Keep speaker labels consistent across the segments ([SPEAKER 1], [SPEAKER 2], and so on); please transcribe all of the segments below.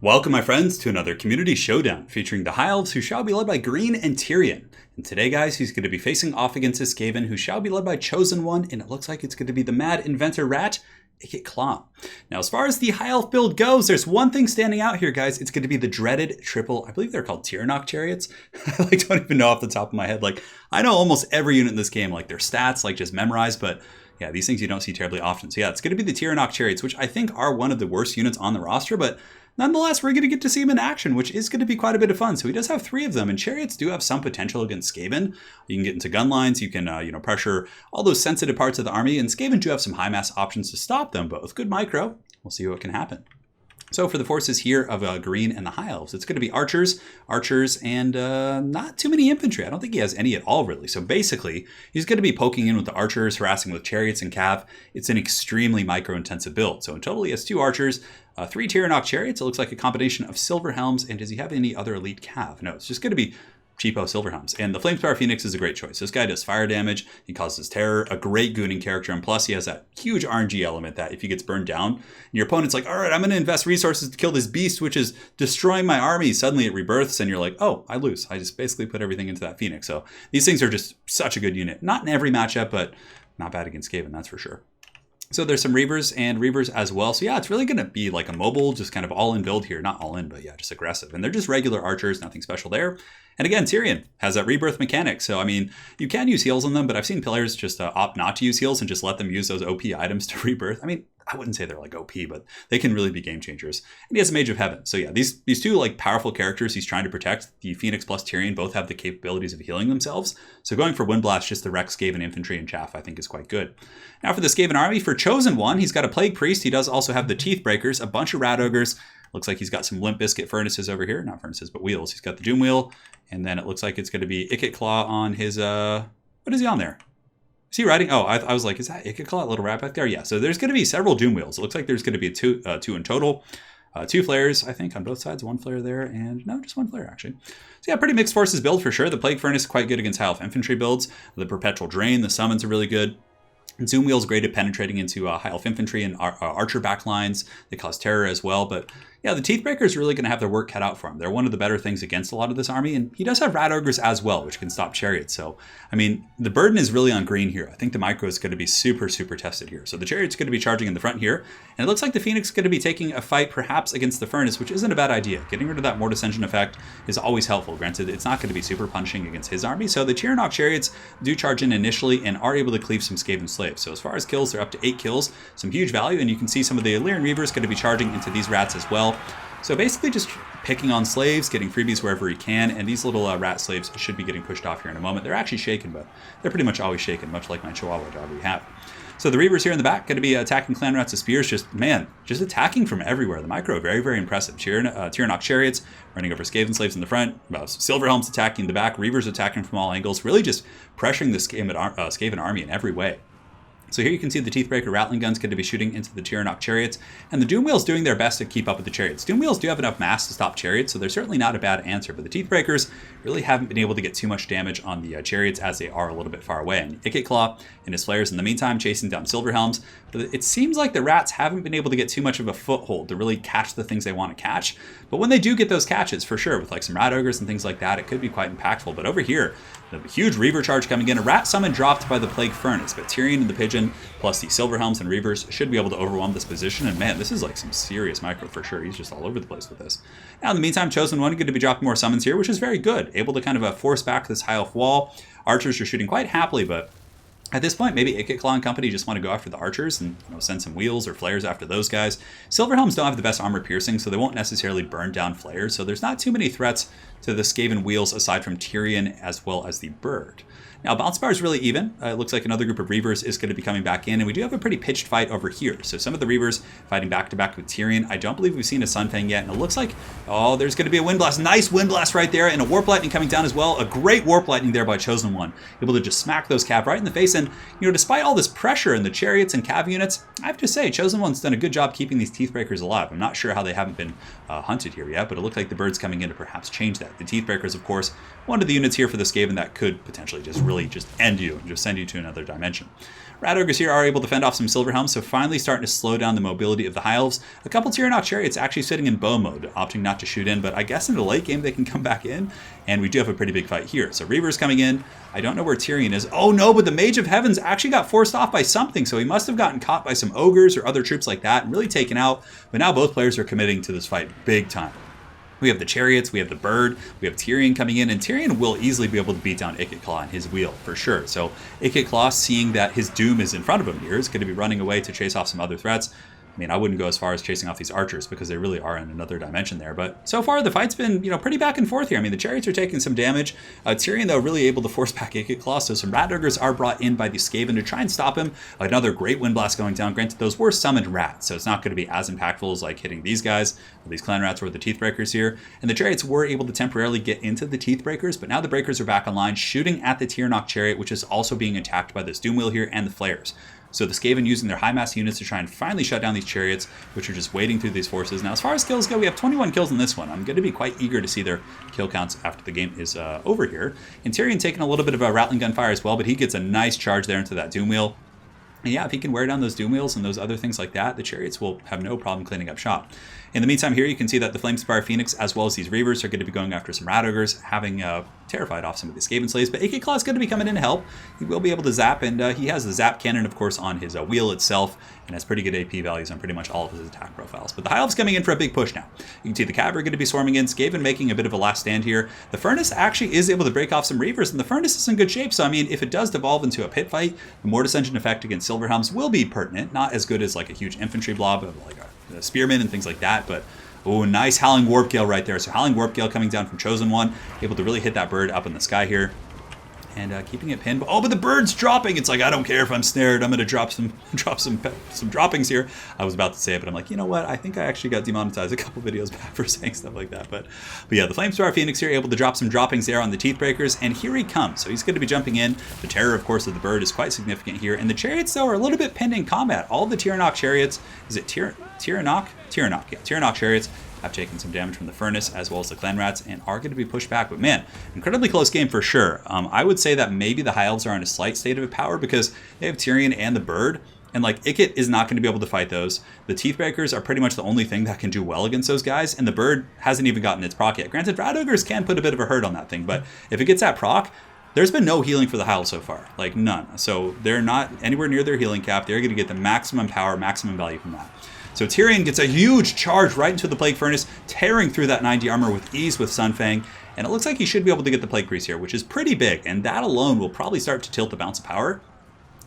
[SPEAKER 1] Welcome, my friends, to another community showdown featuring the High Elves, who shall be led by Green and Tyrion. And today, guys, he's going to be facing off against a Skaven, who shall be led by Chosen One, and it looks like it's going to be the Mad Inventor Rat, Ikit Claw. Now, as far as the High Elf build goes, there's one thing standing out here, guys. It's going to be the dreaded triple, I believe they're called TIRANOC Chariots. I don't even know off the top of my head. I know almost every unit in this game, their stats, just memorized, but yeah, these things you don't see terribly often. So yeah, it's going to be the TIRANOC Chariots, which I think are one of the worst units on the roster, but nonetheless, we're going to get to see him in action, which is going to be quite a bit of fun. So he does have 3 of them, and Chariots do have some potential against Skaven. You can get into gun lines, you can pressure all those sensitive parts of the army, and Skaven do have some high mass options to stop them, but with good micro, we'll see what can happen. So for the forces here of Green and the High Elves, it's going to be archers, and not too many infantry. I don't think he has any at all, really. So basically, he's going to be poking in with the archers, harassing with chariots and cav. It's an extremely micro-intensive build. So in total, he has 2 archers, 3 TIRANOC chariots. It looks like a combination of silver helms. And does he have any other elite cav? No, it's just going to be cheapo silver helms. And the Flamespower Phoenix is a great choice. This guy does fire damage, he causes terror, a great gooning character, and plus he has that huge RNG element that if he gets burned down, and your opponent's like, all right, I'm going to invest resources to kill this beast, which is destroying my army. Suddenly it rebirths, and you're like, oh, I lose. I just basically put everything into that Phoenix. So these things are just such a good unit. Not in every matchup, but not bad against Skaven, that's for sure. So there's some Reavers and Reavers as well. So yeah, it's really going to be like a mobile, just kind of all-in build here. Not all-in, but yeah, just aggressive. And they're just regular archers, nothing special there. And again, Tyrion has that rebirth mechanic. So, I mean, you can use heals on them, but I've seen players just opt not to use heals and just let them use those OP items to rebirth. I mean, I wouldn't say they're OP, but they can really be game changers. And he has a Mage of Heaven. So yeah, these 2 powerful characters he's trying to protect, the Phoenix plus Tyrion, both have the capabilities of healing themselves. So going for Windblast just to wreck Skaven infantry and chaff, I think is quite good. Now for the Skaven army, for Chosen One, he's got a Plague Priest. He does also have the Teeth Breakers, a bunch of Rat Ogres. Looks like he's got some Limp Biscuit Furnaces over here. Not furnaces, but wheels. He's got the Doom Wheel. And then it looks like it's going to be Ikit Claw on his, what is he on there? Is he riding? Oh, I was like, is that Ikit Claw, little rat back there? Yeah, so there's going to be several Doom Wheels. It looks like there's going to be 2 in total. 2 flares, I think, on both sides. 1 flare there, and no, just 1 flare, actually. So yeah, pretty mixed forces build for sure. The Plague Furnace is quite good against High Elf infantry builds. The Perpetual Drain, the summons are really good. And Zoom Wheel's great at penetrating into High Elf infantry and archer backlines. They cause terror as well, but yeah, the Teethbreaker is really going to have their work cut out for him. They're one of the better things against a lot of this army, and he does have Rat Ogres as well, which can stop Chariots. So, I mean, the burden is really on Green here. I think the micro is going to be super, super tested here. So the Chariot's going to be charging in the front here, and it looks like the Phoenix is going to be taking a fight perhaps against the Furnace, which isn't a bad idea. Getting rid of that Mortis Engine effect is always helpful. Granted, it's not going to be super punching against his army, so the TIRANOC Chariots do charge in initially and are able to cleave some Skaven slaves. So as far as kills, they're up to 8 kills, some huge value, and you can see some of the Illyrian Reavers going to be charging into these rats as well. So basically just picking on slaves, getting freebies wherever he can, and these little rat slaves should be getting pushed off here in a moment. They're actually shaken, but they're pretty much always shaken, much like my Chihuahua dog we have. So the Reavers here in the back going to be attacking Clan Rats with spears, just attacking from everywhere. The micro, very, very impressive. TIRANOC Chariots running over Skaven slaves in the front, Silver Helms attacking the back, Reavers attacking from all angles, really just pressuring the Skaven army in every way. So here you can see the Teethbreaker Rattling Guns going to be shooting into the TIRANOC Chariots, and the Doom Wheel's doing their best to keep up with the Chariots. Doom Wheels do have enough mass to stop Chariots, so they're certainly not a bad answer, but the Teethbreakers really haven't been able to get too much damage on the Chariots as they are a little bit far away. And Ikit Claw and his flares in the meantime chasing down Silver Helms, but it seems like the Rats haven't been able to get too much of a foothold to really catch the things they want to catch. But when they do get those catches, for sure, with some Rat Ogres and things like that, it could be quite impactful. But over here, the huge Reaver charge coming in, a Rat Summon dropped by the Plague Furnace, but Tyrion and the Pigeon, plus the Silver Helms and Reavers, should be able to overwhelm this position. And man, this is some serious micro for sure. He's just all over the place with this. Now, in the meantime, Chosen One going to be dropping more summons here, which is very good. Able to kind of force back this High Elf wall. Archers are shooting quite happily, but at this point, maybe Ikit Claw and company just want to go after the archers and send some wheels or flares after those guys. Silver Helms don't have the best armor piercing, so they won't necessarily burn down flares. So there's not too many threats to the Skaven wheels aside from Tyrion as well as the bird. Now, Bounce Bar is really even. It looks like another group of Reavers is going to be coming back in, and we do have a pretty pitched fight over here. So some of the Reavers fighting back-to-back with Tyrion. I don't believe we've seen a Sunfang yet, and it looks like, oh, there's going to be a Wind Blast. Nice Wind Blast right there, and a Warp Lightning coming down as well. A great Warp Lightning there by Chosen One. Able to just smack those Cav right in the face, and, despite all this pressure in the Chariots and Cav units, I have to say, Chosen One's done a good job keeping these Teethbreakers alive. I'm not sure how they haven't been hunted here yet, but it looks like the bird's coming in to perhaps change that. The Teethbreakers, of course, one of the units here for the Skaven that could potentially just really just end you and just send you to another dimension. Rat Ogres here are able to fend off some Silver Helms, so finally starting to slow down the mobility of the High Elves. A couple TIRANOC Chariots actually sitting in bow mode, opting not to shoot in, but I guess in the late game they can come back in, and we do have a pretty big fight here. So Reaver's coming in. I don't know where Tyrion is. Oh no, but the Mage of Heavens actually got forced off by something, so he must have gotten caught by some Ogres or other troops like that and really taken out. But now both players are committing to this fight big time. We have the Chariots, we have the Bird, we have Tyrion coming in, and Tyrion will easily be able to beat down Ikit Claw in his wheel, for sure. So Ikit Claw, seeing that his doom is in front of him here, is going to be running away to chase off some other threats. I mean, I wouldn't go as far as chasing off these archers because they really are in another dimension there. But so far, the fight's been, pretty back and forth here. I mean, the Chariots are taking some damage. Tyrion, though, really able to force back Ikit Claw. So some Rat Ogres are brought in by the Skaven to try and stop him. Another great Wind Blast going down. Granted, those were summoned rats, so it's not going to be as impactful as like hitting these guys. These clan rats were the Teeth Breakers here. And the Chariots were able to temporarily get into the Teeth Breakers, but now the Breakers are back online, shooting at the TIRANOC Chariot, which is also being attacked by this Doom Wheel here and the Flares. So the Skaven using their high mass units to try and finally shut down these Chariots, which are just wading through these forces. Now, as far as kills go, we have 21 kills in this one. I'm going to be quite eager to see their kill counts after the game is over here. And Tyrion taking a little bit of a Rattling Gunfire as well, but he gets a nice charge there into that Doom Wheel. And yeah, if he can wear down those Doom Wheels and those other things like that, the Chariots will have no problem cleaning up shop. In the meantime here, you can see that the Flamespire Phoenix, as well as these Reavers, are going to be going after some Rat Ogres, having terrified off some of the Skaven slaves. But Ikit Claw is going to be coming in to help. He will be able to zap, and he has the zap cannon, of course, on his wheel itself, and has pretty good AP values on pretty much all of his attack profiles. But the High Elves coming in for a big push now. You can see the Cav are going to be swarming in. Skaven making a bit of a last stand here. The Furnace actually is able to break off some Reavers, and the Furnace is in good shape. So, I mean, if it does devolve into a pit fight, the Mortis Engine effect against Silver Helms will be pertinent. Not as good as like a huge infantry blob of like a Spearman and things like that, but oh, nice Howling Warp Gale right there. So Howling Warp Gale coming down from Chosen One, able to really hit that bird up in the sky here. And keeping it pinned. Oh, but the bird's dropping. It's like, I don't care if I'm snared. I'm going to drop some droppings here. I was about to say it, but I'm like, you know what? I think I actually got demonetized a couple videos back for saying stuff like that. But yeah, the Flamespire Phoenix here able to drop some droppings there on the Teeth Breakers. And here he comes. So he's going to be jumping in. The terror, of course, of the bird is quite significant here. And the Chariots, though, are a little bit pinned in combat. All the TIRANOC Chariots, is it TIRANOC? TIRANOC, yeah. TIRANOC Chariots have taken some damage from the Furnace as well as the Clan Rats and are going to be pushed back. But man, incredibly close game for sure. I would say that maybe the High Elves are in a slight state of power because they have Tyrion and the Bird. And like Ikit is not going to be able to fight those. The Teeth Breakers are pretty much the only thing that can do well against those guys. And the Bird hasn't even gotten its proc yet. Granted, Rat Ogres can put a bit of a hurt on that thing. But if it gets that proc, there's been no healing for the High Elves so far. Like none. So they're not anywhere near their healing cap. They're going to get the maximum power, maximum value from that. So Tyrion gets a huge charge right into the Plague Furnace, tearing through that 90 armor with ease with Sunfang. And it looks like he should be able to get the Plague Priest here, which is pretty big. And that alone will probably start to tilt the bounce of power.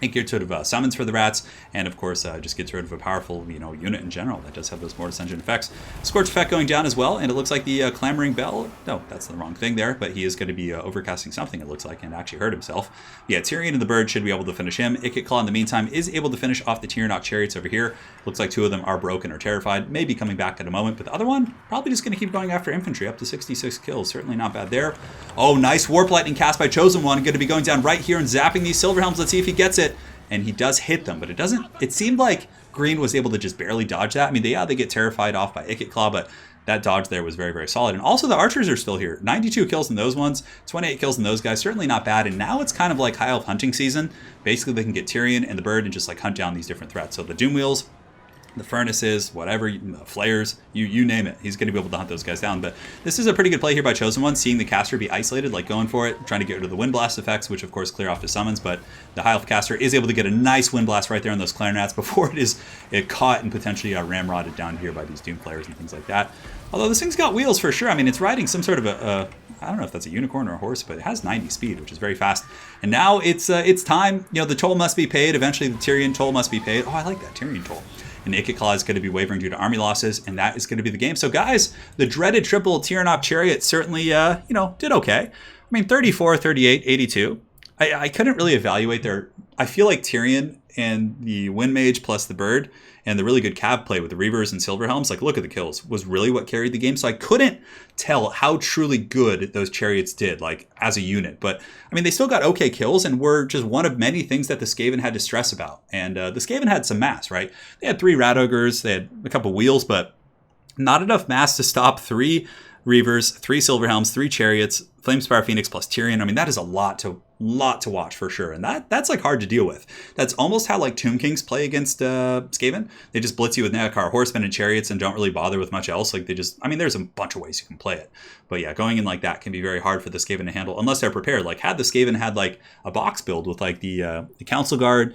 [SPEAKER 1] It gets rid of summons for the rats, and of course just gets rid of a powerful unit in general that does have those Mortis Engine effects. Scorch effect going down as well, and it looks like the Clamoring Bell, no, that's the wrong thing there, but he is going to be overcasting something, it looks like, and actually hurt himself. Yeah, Tyrion and the Bird should be able to finish him. Ikit Claw in the meantime is able to finish off the TIRANOC Chariots over here. Looks like two of them are broken or terrified, maybe coming back at a moment, but the other one probably just going to keep going after infantry, up to 66 kills, certainly not bad there. Oh, nice Warp Lightning cast by Chosen One, going to be going down right here and zapping these Silver Helms. Let's see if he gets it. And he does hit them, but it doesn't. It seemed like Green was able to just barely dodge that. I mean, they get terrified off by Ikit Claw, but that dodge there was very, very solid. And also the archers are still here. 92 kills in those ones, 28 kills in those guys. Certainly not bad. And now it's kind of like High Elf hunting season. Basically, they can get Tyrion and the Bird and just like hunt down these different threats. So the Doom Wheels, the Furnaces, whatever, the Flares, you name it. He's going to be able to hunt those guys down. But this is a pretty good play here by Chosen One, seeing the caster be isolated, like going for it, trying to get rid of the Wind Blast effects, which of course clear off the summons. But the High Elf caster is able to get a nice Wind Blast right there on those Clarinets before it caught and potentially ramrodded down here by these Doom Flares and things like that. Although this thing's got wheels for sure. I mean, it's riding some sort of I don't know if that's a unicorn or a horse, but it has 90 speed, which is very fast. And now it's time. The toll must be paid. Eventually, the Tyrion toll must be paid. Oh, I like that Tyrion toll. And Ikit Claw is going to be wavering due to army losses, and that is going to be the game. So, guys, the dreaded triple TIRANOC Chariot certainly, did okay. I mean, 34, 38, 82. I couldn't really evaluate their. I feel like Tyrion and the Wind Mage plus the Bird and the really good Cav play with the Reavers and Silver Helms, like look at the kills, was really what carried the game. So I couldn't tell how truly good those Chariots did, like as a unit. But I mean, they still got okay kills and were just one of many things that the Skaven had to stress about. And the Skaven had some mass, right? They had 3 Rat Ogres, they had a couple wheels, but not enough mass to stop 3 Reavers, 3 Silver Helms, 3 Chariots, Flamespire Phoenix plus Tyrion. I mean, that is a lot to Lot to watch for sure, and that's like hard to deal with. That's almost how like Tomb Kings play against Skaven. They just blitz you with Neokar horsemen and chariots and don't really bother with much else. Like they just, I mean, there's a bunch of ways you can play it, but yeah, going in like that can be very hard for the Skaven to handle unless they're prepared. Like had the Skaven had like a box build with like the Council Guard,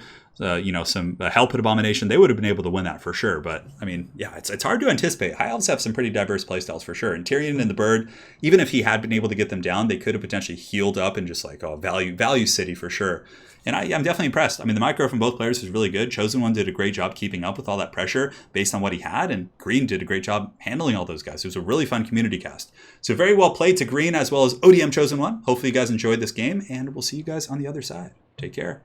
[SPEAKER 1] some Hell Pit Abomination, they would have been able to win that for sure. But I mean, yeah, it's hard to anticipate. High Elves have some pretty diverse playstyles for sure. And Tyrion and the Bird, even if he had been able to get them down, they could have potentially healed up and just like, value city for sure. And I'm definitely impressed. I mean, the micro from both players was really good. Chosen One did a great job keeping up with all that pressure based on what he had, and Green did a great job handling all those guys. It was a really fun community cast. So very well played to Green as well as ODM Chosen One. Hopefully you guys enjoyed this game, and we'll see you guys on the other side. Take care.